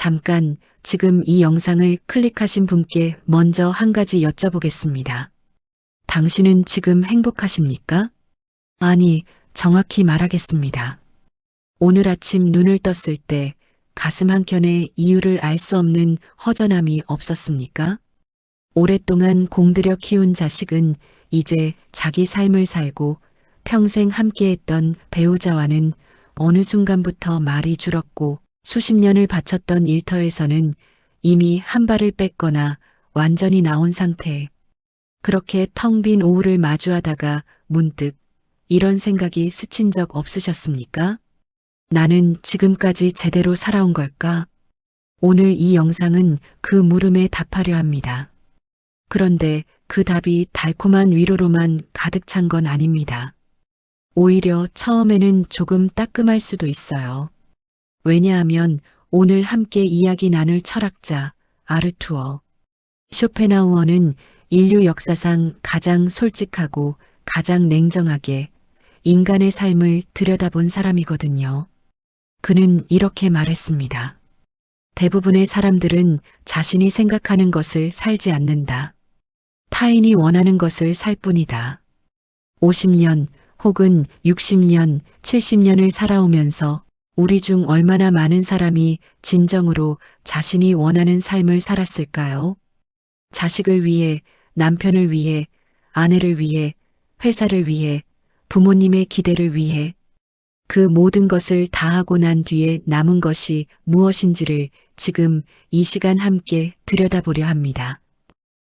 잠깐 지금 이 영상을 클릭하신 분께 먼저 한 가지 여쭤보겠습니다. 당신은 지금 행복하십니까? 아니, 정확히 말하겠습니다. 오늘 아침 눈을 떴을 때 가슴 한켠에 이유를 알 수 없는 허전함이 없었습니까? 오랫동안 공들여 키운 자식은 이제 자기 삶을 살고 평생 함께했던 배우자와는 어느 순간부터 말이 줄었고 수십 년을 바쳤던 일터에서는 이미 한 발을 뺐거나 완전히 나온 상태. 그렇게 텅 빈 오후를 마주하다가 문득 이런 생각이 스친 적 없으셨습니까? 나는 지금까지 제대로 살아온 걸까? 오늘 이 영상은 그 물음에 답하려 합니다. 그런데 그 답이 달콤한 위로로만 가득 찬 건 아닙니다. 오히려 처음에는 조금 따끔할 수도 있어요. 왜냐하면 오늘 함께 이야기 나눌 철학자 아르투어 쇼펜하우어는 인류 역사상 가장 솔직하고 가장 냉정하게 인간의 삶을 들여다본 사람이거든요. 그는 이렇게 말했습니다. 대부분의 사람들은 자신이 생각하는 것을 살지 않는다. 타인이 원하는 것을 살 뿐이다. 50년 혹은 60년, 70년을 살아오면서 우리 중 얼마나 많은 사람이 진정으로 자신이 원하는 삶을 살았을까요? 자식을 위해, 남편을 위해, 아내를 위해, 회사를 위해, 부모님의 기대를 위해 그 모든 것을 다 하고 난 뒤에 남은 것이 무엇인지를 지금 이 시간 함께 들여다보려 합니다.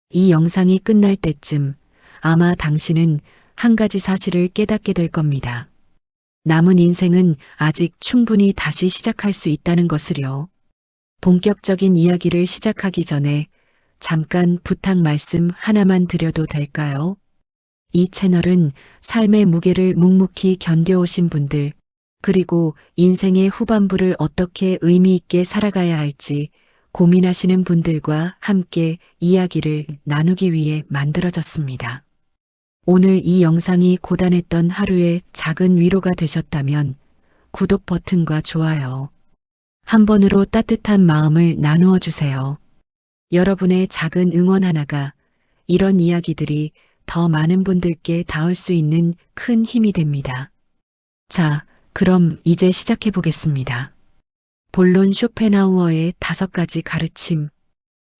이 영상이 끝날 때쯤 아마 당신은 한 가지 사실을 깨닫게 될 겁니다. 남은 인생은 아직 충분히 다시 시작할 수 있다는 것을요. 본격적인 이야기를 시작하기 전에 잠깐 부탁 말씀 하나만 드려도 될까요? 이 채널은 삶의 무게를 묵묵히 견뎌오신 분들, 그리고 인생의 후반부를 어떻게 의미 있게 살아가야 할지 고민하시는 분들과 함께 이야기를 나누기 위해 만들어졌습니다. 오늘 이 영상이 고단했던 하루의 작은 위로가 되셨다면 구독 버튼과 좋아요 한 번으로 따뜻한 마음을 나누어 주세요. 여러분의 작은 응원 하나가 이런 이야기들이 더 많은 분들께 닿을 수 있는 큰 힘이 됩니다. 자, 그럼 이제 시작해 보겠습니다. 본론 쇼펜하우어의 5가지 가르침.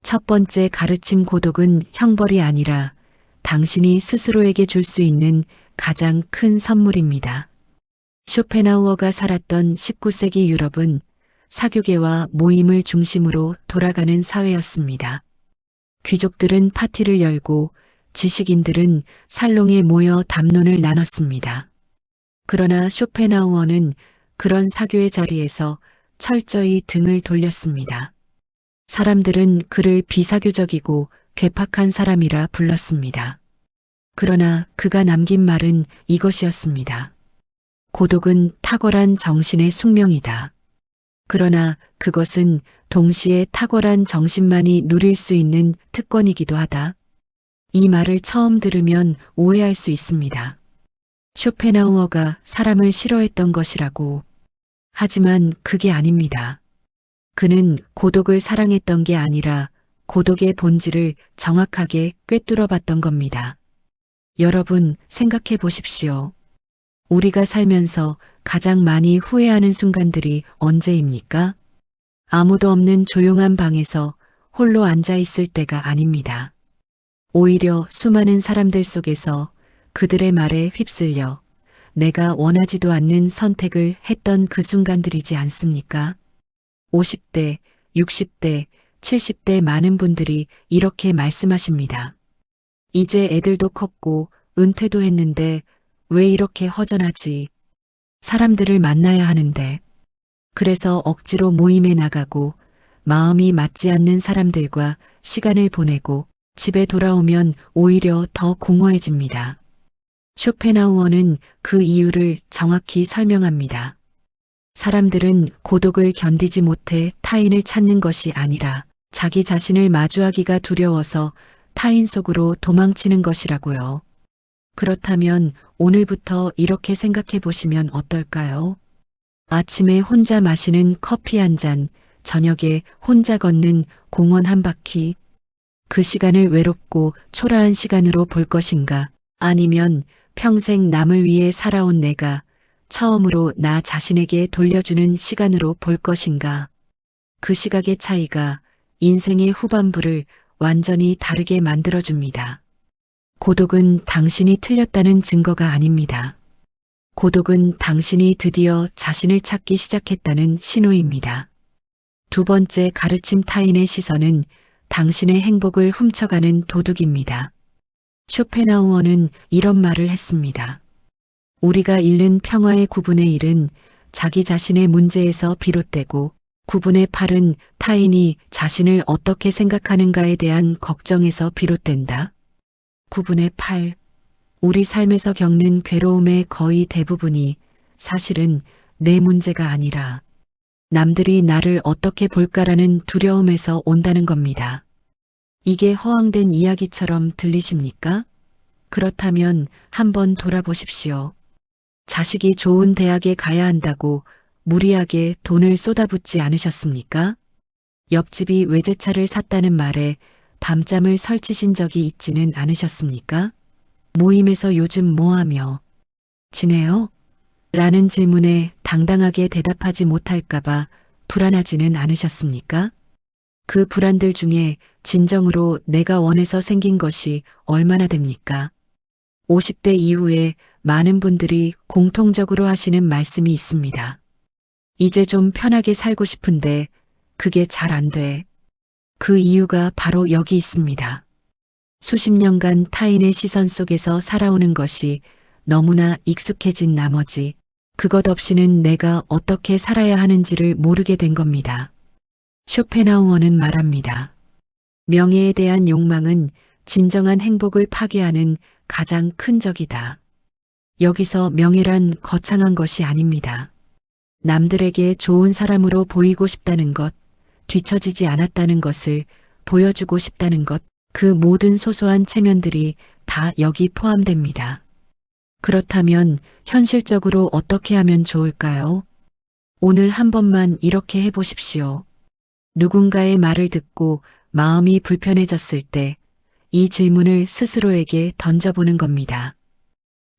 첫 번째 가르침 고독은 형벌이 아니라 당신이 스스로에게 줄 수 있는 가장 큰 선물입니다. 쇼펜하우어가 살았던 19세기 유럽은 사교계와 모임을 중심으로 돌아가는 사회였습니다. 귀족들은 파티를 열고 지식인들은 살롱에 모여 담론을 나눴습니다. 그러나 쇼펜하우어는 그런 사교의 자리에서 철저히 등을 돌렸습니다. 사람들은 그를 비사교적이고 괴팍한 사람이라 불렀습니다. 그러나 그가 남긴 말은 이것이었습니다. 고독은 탁월한 정신의 숙명이다. 그러나 그것은 동시에 탁월한 정신만이 누릴 수 있는 특권이기도 하다. 이 말을 처음 들으면 오해할 수 있습니다. 쇼펜하우어가 사람을 싫어했던 것이라고. 하지만 그게 아닙니다. 그는 고독을 사랑했던 게 아니라 고독의 본질을 정확하게 꿰뚫어 봤던 겁니다. 여러분, 생각해 보십시오. 우리가 살면서 가장 많이 후회하는 순간들이 언제입니까? 아무도 없는 조용한 방에서 홀로 앉아 있을 때가 아닙니다. 오히려 수많은 사람들 속에서 그들의 말에 휩쓸려 내가 원하지도 않는 선택을 했던 그 순간들이지 않습니까? 50대, 60대, 70대 많은 분들이 이렇게 말씀하십니다. 이제 애들도 컸고 은퇴도 했는데 왜 이렇게 허전하지? 사람들을 만나야 하는데. 그래서 억지로 모임에 나가고 마음이 맞지 않는 사람들과 시간을 보내고 집에 돌아오면 오히려 더 공허해집니다. 쇼펜하우어는 그 이유를 정확히 설명합니다. 사람들은 고독을 견디지 못해 타인을 찾는 것이 아니라 자기 자신을 마주하기가 두려워서 타인 속으로 도망치는 것이라고요. 그렇다면 오늘부터 이렇게 생각해 보시면 어떨까요? 아침에 혼자 마시는 커피 한 잔, 저녁에 혼자 걷는 공원 한 바퀴. 그 시간을 외롭고 초라한 시간으로 볼 것인가? 아니면 평생 남을 위해 살아온 내가 처음으로 나 자신에게 돌려주는 시간으로 볼 것인가? 그 시각의 차이가 인생의 후반부를 완전히 다르게 만들어줍니다. 고독은 당신이 틀렸다는 증거가 아닙니다. 고독은 당신이 드디어 자신을 찾기 시작했다는 신호입니다. 두 번째 가르침 타인의 시선은 당신의 행복을 훔쳐가는 도둑입니다. 쇼펜하우어는 이런 말을 했습니다. 우리가 잃는 평화의 9분의 1은 자기 자신의 문제에서 비롯되고 9분의 8은 타인이 자신을 어떻게 생각하는가에 대한 걱정에서 비롯된다. 9분의 8. 우리 삶에서 겪는 괴로움의 거의 대부분이 사실은 내 문제가 아니라 남들이 나를 어떻게 볼까라는 두려움에서 온다는 겁니다. 이게 허황된 이야기처럼 들리십니까? 그렇다면 한번 돌아보십시오. 자식이 좋은 대학에 가야 한다고 무리하게 돈을 쏟아붓지 않으셨습니까? 옆집이 외제차를 샀다는 말에 밤잠을 설치신 적이 있지는 않으셨습니까? 모임에서 요즘 뭐하며 지내요? 라는 질문에 당당하게 대답하지 못할까봐 불안하지는 않으셨습니까? 그 불안들 중에 진정으로 내가 원해서 생긴 것이 얼마나 됩니까? 50대 이후에 많은 분들이 공통적으로 하시는 말씀이 있습니다. 이제 좀 편하게 살고 싶은데 그게 잘 안 돼. 그 이유가 바로 여기 있습니다. 수십 년간 타인의 시선 속에서 살아오는 것이 너무나 익숙해진 나머지 그것 없이는 내가 어떻게 살아야 하는지를 모르게 된 겁니다. 쇼펜하우어는 말합니다. 명예에 대한 욕망은 진정한 행복을 파괴하는 가장 큰 적이다. 여기서 명예란 거창한 것이 아닙니다. 남들에게 좋은 사람으로 보이고 싶다는 것, 뒤처지지 않았다는 것을 보여주고 싶다는 것, 그 모든 소소한 체면들이 다 여기 포함됩니다. 그렇다면 현실적으로 어떻게 하면 좋을까요? 오늘 한 번만 이렇게 해보십시오. 누군가의 말을 듣고 마음이 불편해졌을 때 이 질문을 스스로에게 던져보는 겁니다.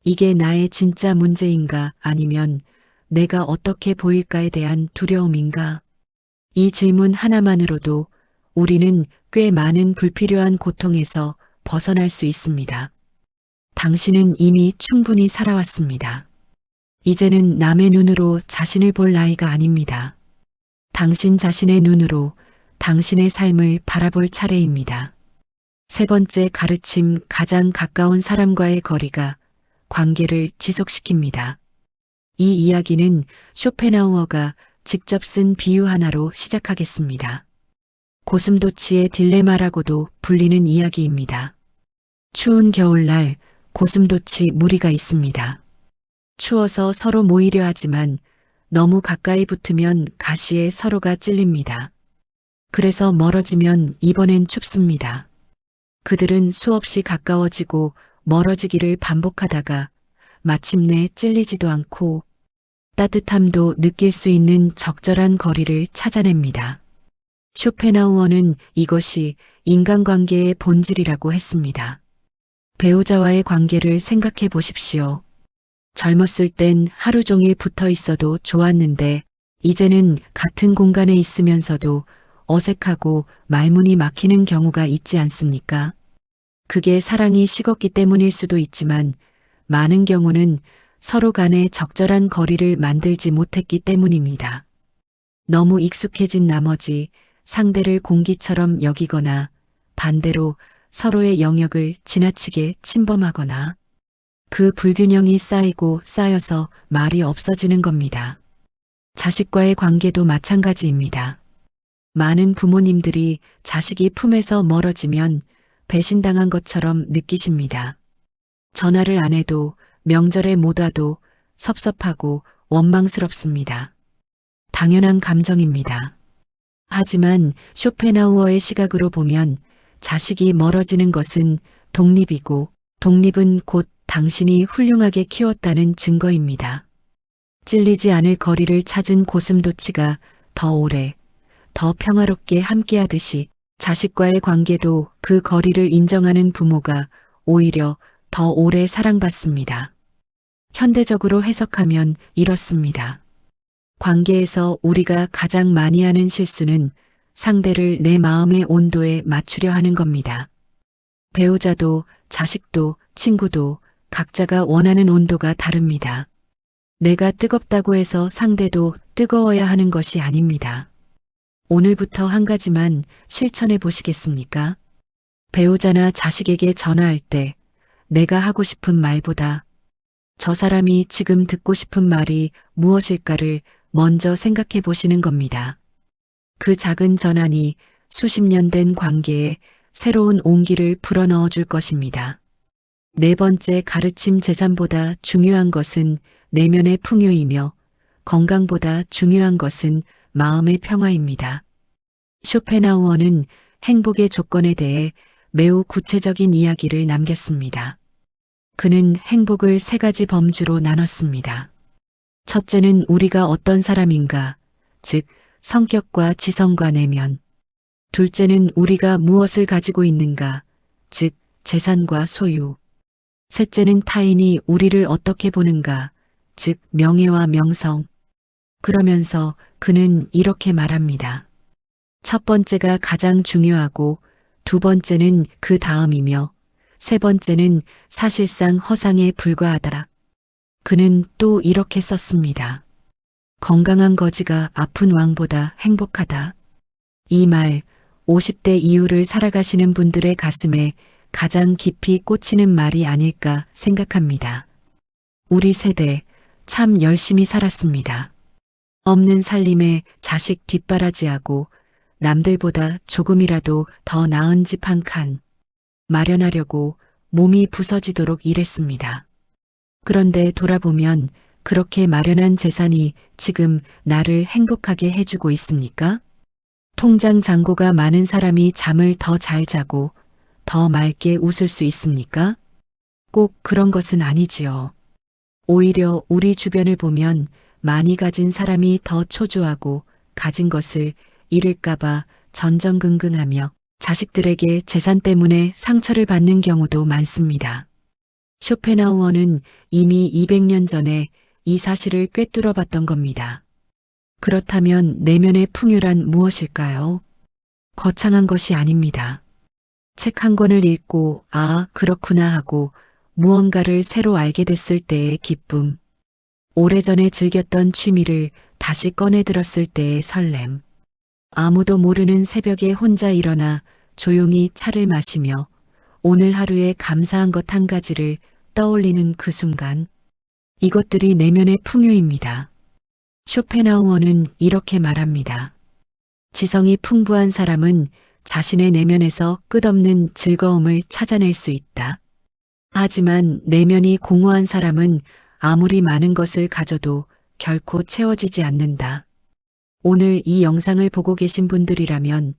이게 나의 진짜 문제인가 아니면 내가 어떻게 보일까에 대한 두려움인가? 이 질문 하나만으로도 우리는 꽤 많은 불필요한 고통에서 벗어날 수 있습니다. 당신은 이미 충분히 살아왔습니다. 이제는 남의 눈으로 자신을 볼 나이가 아닙니다. 당신 자신의 눈으로 당신의 삶을 바라볼 차례입니다. 세 번째 가르침, 가장 가까운 사람과의 거리가 관계를 지속시킵니다. 이 이야기는 쇼펜하우어가 직접 쓴 비유 하나로 시작하겠습니다. 고슴도치의 딜레마라고도 불리는 이야기입니다. 추운 겨울날 고슴도치 무리가 있습니다. 추워서 서로 모이려 하지만 너무 가까이 붙으면 가시에 서로가 찔립니다. 그래서 멀어지면 이번엔 춥습니다. 그들은 수없이 가까워지고 멀어지기를 반복하다가 마침내 찔리지도 않고 따뜻함도 느낄 수 있는 적절한 거리를 찾아냅니다. 쇼펜하우어는 이것이 인간관계의 본질이라고 했습니다. 배우자와의 관계를 생각해 보십시오. 젊었을 땐 하루 종일 붙어 있어도 좋았는데 이제는 같은 공간에 있으면서도 어색하고 말문이 막히는 경우가 있지 않습니까? 그게 사랑이 식었기 때문일 수도 있지만 많은 경우는 서로 간에 적절한 거리를 만들지 못했기 때문입니다. 너무 익숙해진 나머지 상대를 공기처럼 여기거나 반대로 서로의 영역을 지나치게 침범하거나 그 불균형이 쌓이고 쌓여서 말이 없어지는 겁니다. 자식과의 관계도 마찬가지입니다. 많은 부모님들이 자식이 품에서 멀어지면 배신당한 것처럼 느끼십니다. 전화를 안 해도 명절에 못 와도 섭섭하고 원망스럽습니다. 당연한 감정입니다. 하지만 쇼펜하우어의 시각으로 보면 자식이 멀어지는 것은 독립이고 독립은 곧 당신이 훌륭하게 키웠다는 증거입니다. 찔리지 않을 거리를 찾은 고슴도치가 더 오래, 더 평화롭게 함께하듯이 자식과의 관계도 그 거리를 인정하는 부모가 오히려 더 오래 사랑받습니다. 현대적으로 해석하면 이렇습니다. 관계에서 우리가 가장 많이 하는 실수는 상대를 내 마음의 온도에 맞추려 하는 겁니다. 배우자도 자식도 친구도 각자가 원하는 온도가 다릅니다. 내가 뜨겁다고 해서 상대도 뜨거워야 하는 것이 아닙니다. 오늘부터 한 가지만 실천해 보시겠습니까? 배우자나 자식에게 전화할 때 내가 하고 싶은 말보다 저 사람이 지금 듣고 싶은 말이 무엇일까를 먼저 생각해 보시는 겁니다. 그 작은 전환이 수십 년 된 관계에 새로운 온기를 불어넣어 줄 것입니다. 네 번째 가르침 재산보다 중요한 것은 내면의 풍요이며 건강보다 중요한 것은 마음의 평화입니다. 쇼펜하우어는 행복의 조건에 대해 매우 구체적인 이야기를 남겼습니다. 그는 행복을 세 가지 범주로 나눴습니다. 첫째는 우리가 어떤 사람인가, 즉 성격과 지성과 내면. 둘째는 우리가 무엇을 가지고 있는가, 즉 재산과 소유. 셋째는 타인이 우리를 어떻게 보는가, 즉 명예와 명성. 그러면서 그는 이렇게 말합니다. 첫 번째가 가장 중요하고 두 번째는 그 다음이며 세 번째는 사실상 허상에 불과하다. 그는 또 이렇게 썼습니다. 건강한 거지가 아픈 왕보다 행복하다. 이 말, 50대 이후를 살아가시는 분들의 가슴에 가장 깊이 꽂히는 말이 아닐까 생각합니다. 우리 세대 참 열심히 살았습니다. 없는 살림에 자식 뒷바라지하고 남들보다 조금이라도 더 나은 집 한 칸 마련하려고 몸이 부서지도록 일했습니다. 그런데 돌아보면 그렇게 마련한 재산이 지금 나를 행복하게 해주고 있습니까? 통장 잔고가 많은 사람이 잠을 더 잘 자고 더 맑게 웃을 수 있습니까? 꼭 그런 것은 아니지요. 오히려 우리 주변을 보면 많이 가진 사람이 더 초조하고 가진 것을 잃을까봐 전전긍긍하며 자식들에게 재산 때문에 상처를 받는 경우도 많습니다. 쇼펜하우어는 이미 200년 전에 이 사실을 꿰뚫어 봤던 겁니다. 그렇다면 내면의 풍요란 무엇일까요? 거창한 것이 아닙니다. 책 한 권을 읽고 아, 그렇구나 하고 무언가를 새로 알게 됐을 때의 기쁨. 오래전에 즐겼던 취미를 다시 꺼내 들었을 때의 설렘. 아무도 모르는 새벽에 혼자 일어나 조용히 차를 마시며 오늘 하루에 감사한 것 한 가지를 떠올리는 그 순간. 이것들이 내면의 풍요입니다. 쇼펜하우어는 이렇게 말합니다. 지성이 풍부한 사람은 자신의 내면에서 끝없는 즐거움을 찾아낼 수 있다. 하지만 내면이 공허한 사람은 아무리 많은 것을 가져도 결코 채워지지 않는다. 오늘 이 영상을 보고 계신 분들이라면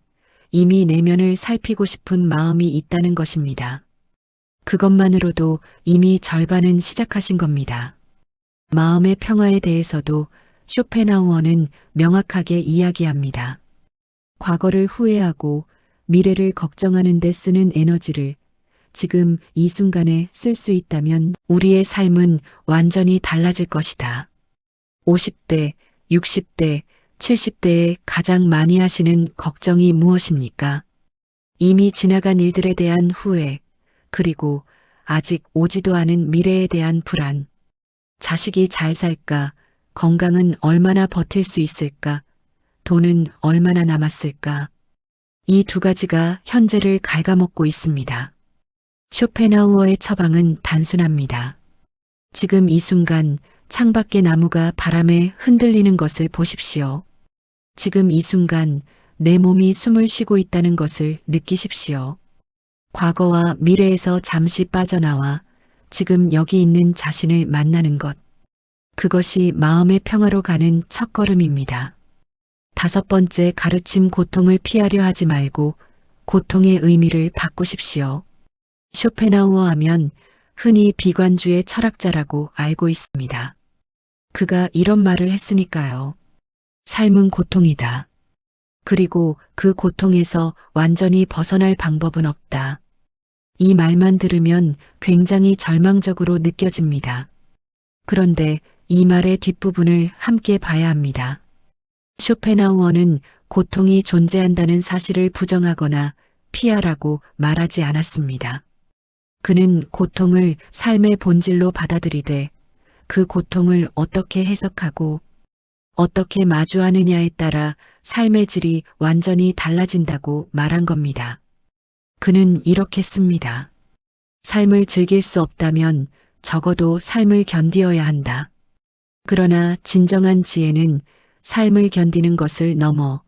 이미 내면을 살피고 싶은 마음이 있다는 것입니다. 그것만으로도 이미 절반은 시작하신 겁니다. 마음의 평화에 대해서도 쇼펜하우어는 명확하게 이야기합니다. 과거를 후회하고 미래를 걱정하는 데 쓰는 에너지를 지금 이 순간에 쓸 수 있다면 우리의 삶은 완전히 달라질 것이다. 50대, 60대, 70대에 가장 많이 하시는 걱정이 무엇입니까? 이미 지나간 일들에 대한 후회, 그리고 아직 오지도 않은 미래에 대한 불안. 자식이 잘 살까? 건강은 얼마나 버틸 수 있을까? 돈은 얼마나 남았을까? 이 두 가지가 현재를 갉아먹고 있습니다. 쇼펜하우어의 처방은 단순합니다. 지금 이 순간 창밖의 나무가 바람에 흔들리는 것을 보십시오. 지금 이 순간 내 몸이 숨을 쉬고 있다는 것을 느끼십시오. 과거와 미래에서 잠시 빠져나와 지금 여기 있는 자신을 만나는 것. 그것이 마음의 평화로 가는 첫걸음입니다. 다섯 번째 가르침 고통을 피하려 하지 말고 고통의 의미를 바꾸십시오. 쇼펜하우어 하면 흔히 비관주의 철학자라고 알고 있습니다. 그가 이런 말을 했으니까요. 삶은 고통이다. 그리고 그 고통에서 완전히 벗어날 방법은 없다. 이 말만 들으면 굉장히 절망적으로 느껴집니다. 그런데 이 말의 뒷부분을 함께 봐야 합니다. 쇼펜하우어는 고통이 존재한다는 사실을 부정하거나 피하라고 말하지 않았습니다. 그는 고통을 삶의 본질로 받아들이되 그 고통을 어떻게 해석하고 어떻게 마주하느냐에 따라 삶의 질이 완전히 달라진다고 말한 겁니다. 그는 이렇게 씁니다. 삶을 즐길 수 없다면 적어도 삶을 견디어야 한다. 그러나 진정한 지혜는 삶을 견디는 것을 넘어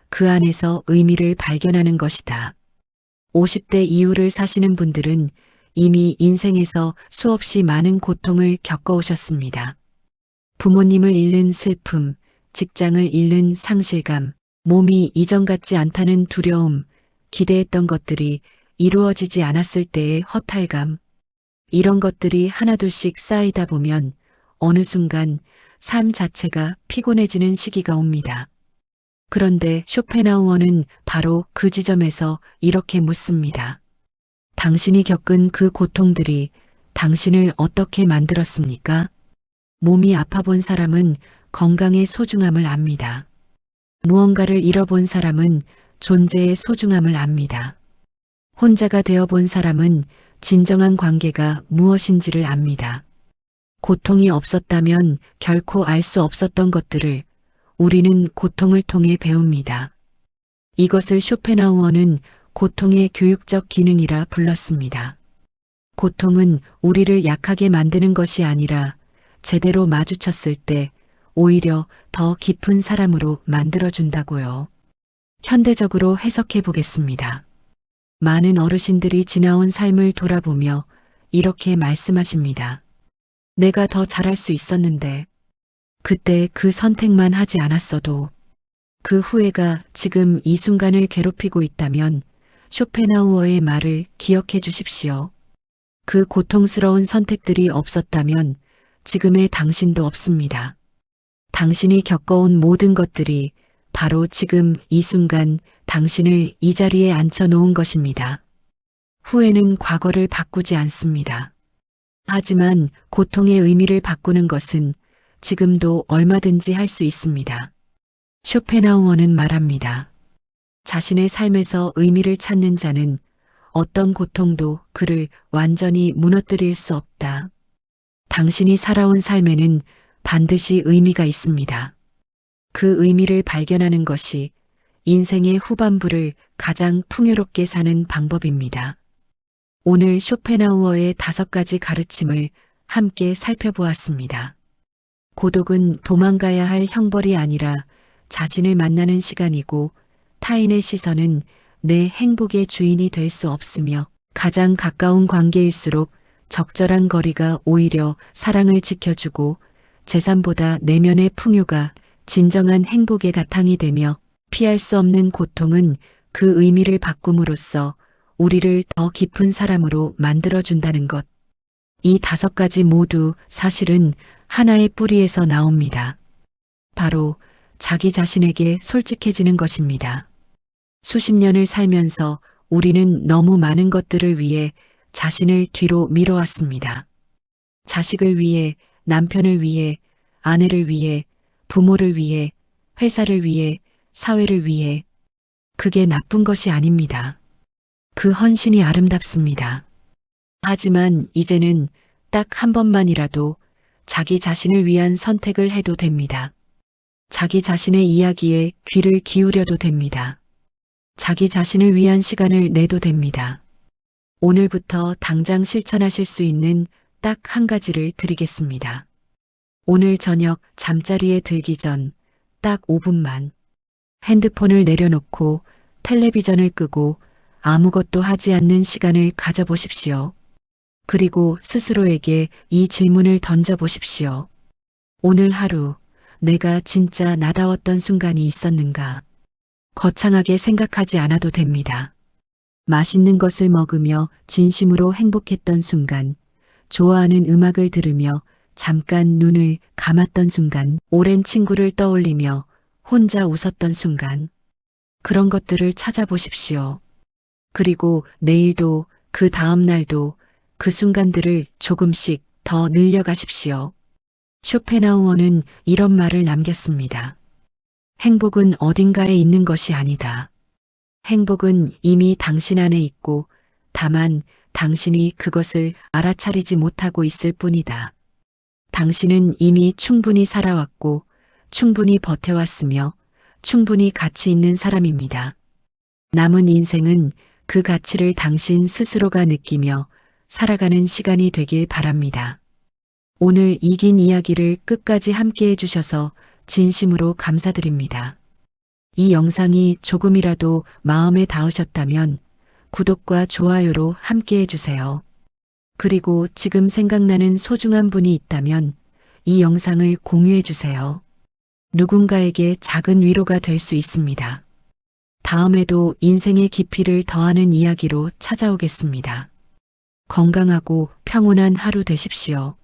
그 안에서 의미를 발견하는 것이다. 50대 이후를 사시는 분들은 이미 인생에서 수없이 많은 고통을 겪어오셨습니다. 부모님을 잃는 슬픔, 직장을 잃는 상실감, 몸이 이전 같지 않다는 두려움, 기대했던 것들이 이루어지지 않았을 때의 허탈감, 이런 것들이 하나둘씩 쌓이다 보면 어느 순간 삶 자체가 피곤해지는 시기가 옵니다. 그런데 쇼펜하우어는 바로 그 지점에서 이렇게 묻습니다. 당신이 겪은 그 고통들이 당신을 어떻게 만들었습니까? 몸이 아파본 사람은 건강의 소중함을 압니다. 무언가를 잃어본 사람은 존재의 소중함을 압니다. 혼자가 되어본 사람은 진정한 관계가 무엇인지를 압니다. 고통이 없었다면 결코 알 수 없었던 것들을 우리는 고통을 통해 배웁니다. 이것을 쇼펜하우어는 고통의 교육적 기능이라 불렀습니다. 고통은 우리를 약하게 만드는 것이 아니라 제대로 마주쳤을 때 오히려 더 깊은 사람으로 만들어준다고요. 현대적으로 해석해 보겠습니다. 많은 어르신들이 지나온 삶을 돌아보며 이렇게 말씀하십니다. 내가 더 잘할 수 있었는데, 그때 그 선택만 하지 않았어도, 그 후회가 지금 이 순간을 괴롭히고 있다면 쇼펜하우어의 말을 기억해 주십시오. 그 고통스러운 선택들이 없었다면 지금의 당신도 없습니다. 당신이 겪어온 모든 것들이 바로 지금 이 순간 당신을 이 자리에 앉혀놓은 것입니다. 후회는 과거를 바꾸지 않습니다. 하지만 고통의 의미를 바꾸는 것은 지금도 얼마든지 할 수 있습니다. 쇼펜하우어는 말합니다. 자신의 삶에서 의미를 찾는 자는 어떤 고통도 그를 완전히 무너뜨릴 수 없다. 당신이 살아온 삶에는 반드시 의미가 있습니다. 그 의미를 발견하는 것이 인생의 후반부를 가장 풍요롭게 사는 방법입니다. 오늘 쇼펜하우어의 5가지 가르침을 함께 살펴보았습니다. 고독은 도망가야 할 형벌이 아니라 자신을 만나는 시간이고 타인의 시선은 내 행복의 주인이 될 수 없으며 가장 가까운 관계일수록 적절한 거리가 오히려 사랑을 지켜주고 재산보다 내면의 풍요가 진정한 행복의 바탕이 되며 피할 수 없는 고통은 그 의미를 바꿈으로써 우리를 더 깊은 사람으로 만들어준다는 것. 이 5가지 모두 사실은 하나의 뿌리에서 나옵니다. 바로 자기 자신에게 솔직해지는 것입니다. 수십 년을 살면서 우리는 너무 많은 것들을 위해 자신을 뒤로 밀어왔습니다. 자식을 위해, 남편을 위해, 아내를 위해, 부모를 위해, 회사를 위해, 사회를 위해. 그게 나쁜 것이 아닙니다. 그 헌신이 아름답습니다. 하지만 이제는 딱 한 번만이라도 자기 자신을 위한 선택을 해도 됩니다. 자기 자신의 이야기에 귀를 기울여도 됩니다. 자기 자신을 위한 시간을 내도 됩니다. 오늘부터 당장 실천하실 수 있는 딱 한 가지를 드리겠습니다. 오늘 저녁 잠자리에 들기 전 딱 5분만 핸드폰을 내려놓고 텔레비전을 끄고 아무것도 하지 않는 시간을 가져보십시오. 그리고 스스로에게 이 질문을 던져보십시오. 오늘 하루 내가 진짜 나다웠던 순간이 있었는가? 거창하게 생각하지 않아도 됩니다. 맛있는 것을 먹으며 진심으로 행복했던 순간, 좋아하는 음악을 들으며 잠깐 눈을 감았던 순간, 오랜 친구를 떠올리며 혼자 웃었던 순간, 그런 것들을 찾아보십시오. 그리고 내일도 그 다음 날도 그 순간들을 조금씩 더 늘려가십시오. 쇼펜하우어는 이런 말을 남겼습니다. 행복은 어딘가에 있는 것이 아니다. 행복은 이미 당신 안에 있고 다만 당신이 그것을 알아차리지 못하고 있을 뿐이다. 당신은 이미 충분히 살아왔고 충분히 버텨왔으며 충분히 가치 있는 사람입니다. 남은 인생은 그 가치를 당신 스스로가 느끼며 살아가는 시간이 되길 바랍니다. 오늘 이 긴 이야기를 끝까지 함께 해주셔서 진심으로 감사드립니다. 이 영상이 조금이라도 마음에 닿으셨다면 구독과 좋아요로 함께 해주세요. 그리고 지금 생각나는 소중한 분이 있다면 이 영상을 공유해주세요. 누군가에게 작은 위로가 될 수 있습니다. 다음에도 인생의 깊이를 더하는 이야기로 찾아오겠습니다. 건강하고 평온한 하루 되십시오.